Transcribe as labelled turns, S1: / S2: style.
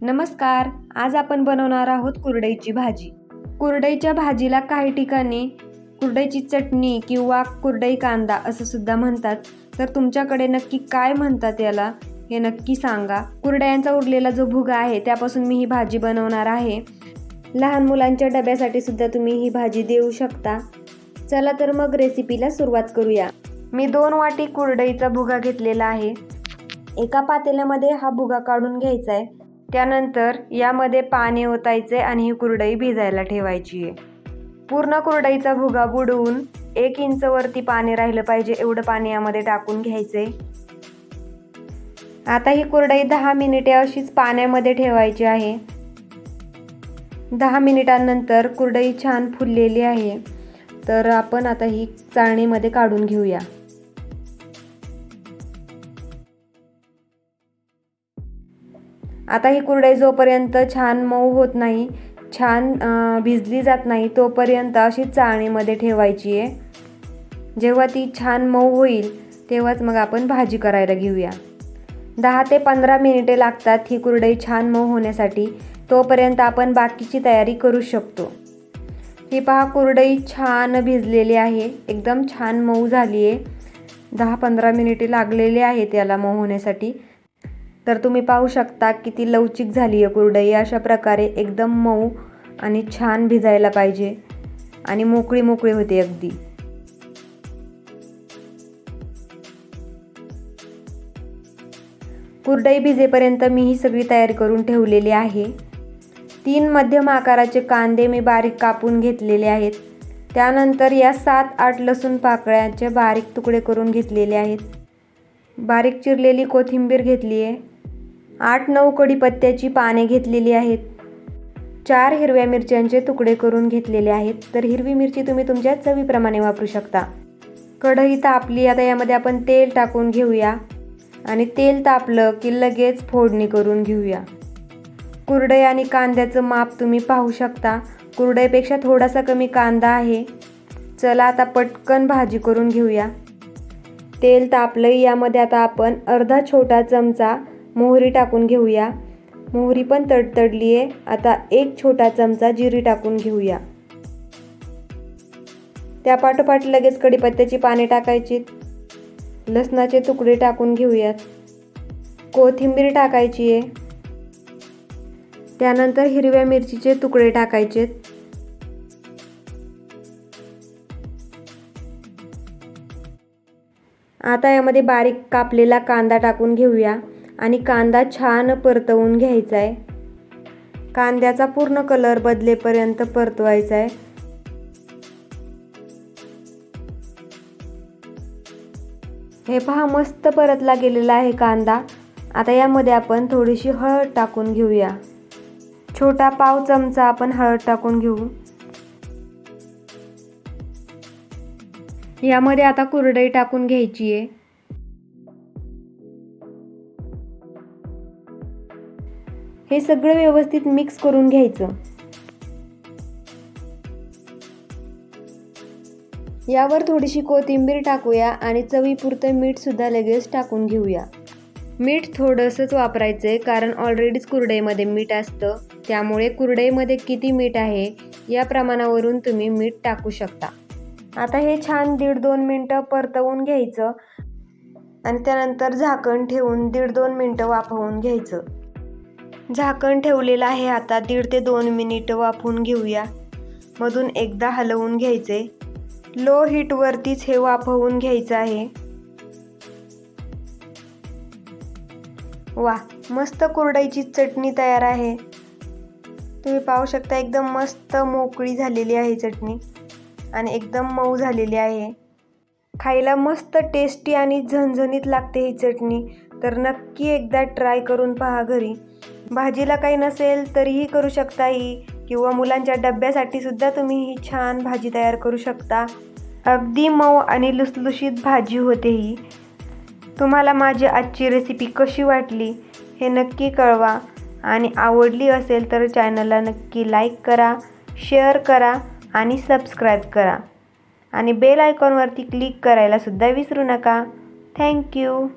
S1: नमस्कार. आज आपण बनवणार आहोत कुरडईची भाजी. कुरडईच्या भाजीला काही ठिकाणी कुरडईची चटणी किंवा कुरडई कांदा असं सुद्धा म्हणतात. तर तुमच्याकडे नक्की काय म्हणतात याला हे नक्की सांगा. कुरडयांचा उरलेला जो भुगा आहे त्यापासून मी ही भाजी बनवणार आहे. लहान मुलांच्या डब्यासाठी सुद्धा तुम्ही ही भाजी देऊ शकता. चला तर मग रेसिपीला सुरुवात करूया. मी 2 वाटी कुरडईचा भुगा घेतलेला आहे. एका पातेल्यामध्ये हा भुगा काढून घ्यायचा आहे. त्यानंतर यामध्ये पाणी ओतायचे आणि ही कुरडई भिजायला ठेवायची आहे. पूर्ण कुरडईचा भुगा बुडवून 1 इंच वरती पाणी राहिलं पाहिजे एवढं पाणी यामध्ये टाकून घ्यायचे. आता ही कुरडई 10 मिनिटे अशीच पाण्यामध्ये ठेवायची आहे. 10 मिनिटांनंतर कुरडई छान फुललेली आहे. तर आपण आता ही चाळणीमध्ये काढून घेऊया. आता ही कुरडई जोपर्यंत छान मऊ होत नाही, छान भिजली जात नाही तोपर्यंत अशी चाळणीमध्ये ठेवायची आहे. जेव्हा ती छान मऊ होईल तेव्हाच मग आपण भाजी करायला घेऊया. 10 ते 15 मिनिटे लागतात ही कुरडई छान मऊ होण्यासाठी. तोपर्यंत आपण बाकीची तयारी करू शकतो. ही पहा, कुरडई छान भिजलेली आहे, एकदम छान मऊ झाली आहे. 10-15 मिनिटे लागलेली आहेत त्याला मऊ होण्यासाठी. तर तुम्ही पाहू शकता किती लवचिक झाली आहे कुरडई. अशा प्रकारे एकदम मऊ आणि छान भिजायला पाहिजे आणि मोकळी मोकळी होते अगदी. कुरडई भिजेपर्यंत मी ही सगळी तयारी करून ठेवलेली आहे. 3 मध्यम आकाराचे कांदे मी बारीक कापून घेतलेले आहेत. त्यानंतर या 7-8 लसूण पाकळ्याचे बारीक तुकडे करून घेतलेले आहेत. बारीक चिरलेली कोथिंबीर घेतली आहे. 8-9 कढीपत्त्याची पाने घेतलेली आहेत. 4 हिरव्या मिरच्यांचे तुकडे करून घेतलेले आहेत. तर हिरवी मिरची तुम्ही तुमच्या चवीप्रमाणे वापरू शकता. कढई तापली. आता यामध्ये आपण तेल टाकून घेऊया आणि तेल तापलं की लगेच फोडणी करून घेऊया. कुरडई आणि कांद्याचं माप तुम्ही पाहू शकता. कुरडईपेक्षा थोडासा कमी कांदा आहे. चला आता पटकन भाजी करून घेऊया. तेल तापलं. यामध्ये आता आपण अर्धा छोटा चमचा मोहरी टाकून घेऊया. मोहरी पण तडतडली आहे. आता 1 छोटा चमचा जिरी टाकून घेऊया. त्या पाठोपाठ लगेच कढीपत्त्याची पाने टाकायची. लसणाचे तुकडे टाकून घेऊयात. कोथिंबीर टाकायची आहे. त्यानंतर हिरव्या मिरचीचे तुकडे टाकायचे. आता यामध्ये बारीक कापलेला कांदा टाकून घेऊया आणि कांदा छान परतवून घ्यायचा आहे. कांद्याचा पूर्ण कलर बदलेपर्यंत परतवायचा आहे. हे पहा, मस्त परतला गेलेला आहे कांदा. आता यामध्ये आपण थोडीशी हळद टाकून घेऊया. छोटा पाव चमचा आपण हळद टाकून घेऊ. यामध्ये आता कुरडई टाकून घ्यायची आहे. हे सगळं व्यवस्थित मिक्स करून घ्यायचं. यावर थोडीशी कोथिंबीर टाकूया आणि चवीपुरतं मीठ सुद्धा लगेच टाकून घेऊया. मीठ थोडंसंच वापरायचं आहे कारण ऑलरेडीच कुरडईमध्ये मीठ असतं. त्यामुळे कुरडईमध्ये किती मीठ आहे या प्रमाणावरून तुम्ही मीठ टाकू शकता. आता हे छान 1.5-2 मिनटं परतवून घ्यायचं आणि त्यानंतर झाकण ठेवून 1.5-2 मिनटं वाफवून घ्यायचं. झाकण ठेवलेलं आहे. आता 1.5 ते 2 मिनिटं वाफवून घेऊया. मधून एकदा हलवून घ्यायचे. लो हीटवरतीच हे वाफवून घ्यायचं आहे. वा, मस्त कुरडईची चटणी तयार आहे. तुम्ही पाहू शकता एकदम मस्त मोकळी झालेली आहे चटणी आणि एकदम मऊ झालेली आहे. खायला मस्त टेस्टी आणि झणझणीत लागते ही चटणी. तर नक्की एकदा ट्राय करून पहा घरी. भाजीला काही नसेल तरीही करू शकता ही, किंवा मुलांच्या डब्यासाठी सुद्धा तुम्ही ही छान भाजी तयार करू शकता. अगदी मऊ आणि लुसलुशीत भाजी होते ही. तुम्हाला माझी आजची रेसिपी कशी वाटली हे नक्की कळवा आणि आवडली असेल तर चॅनलला नक्की लाईक करा, शेअर करा आणि सबस्क्राईब करा आणि बेल आयकॉनवरती क्लिक करायला सुद्धा विसरू नका. थँक्यू.